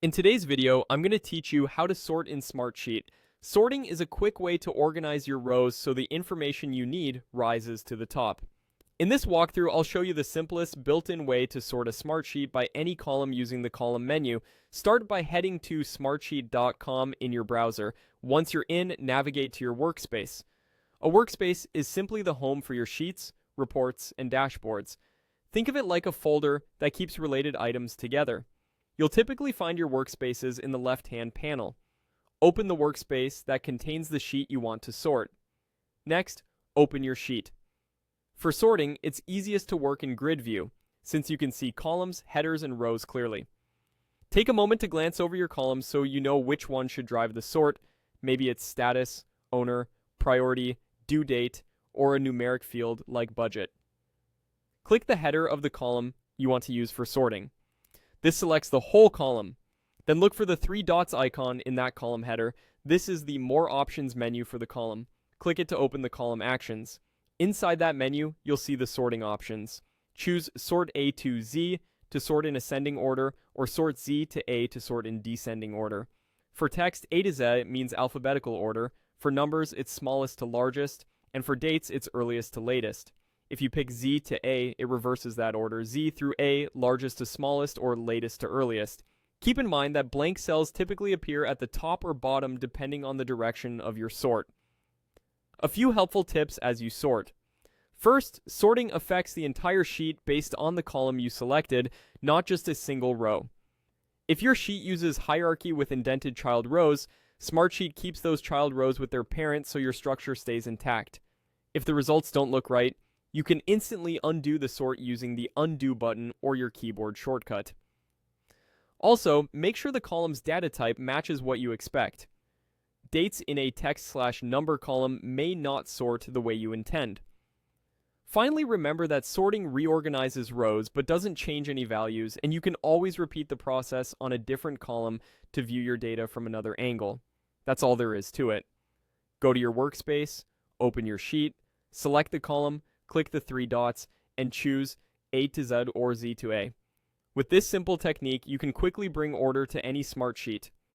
In today's video, I'm going to teach you how to sort in Smartsheet. Sorting is a quick way to organize your rows so the information you need rises to the top. In this walkthrough, I'll show you the simplest built-in way to sort a Smartsheet by any column using the column menu. Start by heading to smartsheet.com in your browser. Once you're in, navigate to your workspace. A workspace is simply the home for your sheets, reports, and dashboards. Think of it like a folder that keeps related items together. You'll typically find your workspaces in the left-hand panel. Open the workspace that contains the sheet you want to sort. Next, open your sheet. For sorting, it's easiest to work in grid view, since you can see columns, headers, and rows clearly. Take a moment to glance over your columns so you know which one should drive the sort. Maybe it's status, owner, priority, due date, or a numeric field like budget. Click the header of the column you want to use for sorting. This selects the whole column. Then look for the three dots icon in that column header. This is the More Options menu for the column. Click it to open the column actions. Inside that menu, you'll see the sorting options. Choose Sort A to Z to sort in ascending order, or Sort Z to A to sort in descending order. For text, A to Z means alphabetical order. For numbers, it's smallest to largest. And for dates, it's earliest to latest. If you pick Z to A, it reverses that order. Z through A, largest to smallest, or latest to earliest. Keep in mind that blank cells typically appear at the top or bottom depending on the direction of your sort. A few helpful tips as you sort. First, sorting affects the entire sheet based on the column you selected, not just a single row. If your sheet uses hierarchy with indented child rows, Smartsheet keeps those child rows with their parent so your structure stays intact. If the results don't look right, you can instantly undo the sort using the undo button or your keyboard shortcut. Also, make sure the column's data type matches what you expect. Dates in a text/number column may not sort the way you intend. Finally, remember that sorting reorganizes rows but doesn't change any values, and you can always repeat the process on a different column to view your data from another angle. That's all there is to it. Go to your workspace, open your sheet, select the column, click the three dots, and choose A to Z or Z to A. With this simple technique, you can quickly bring order to any Smartsheet.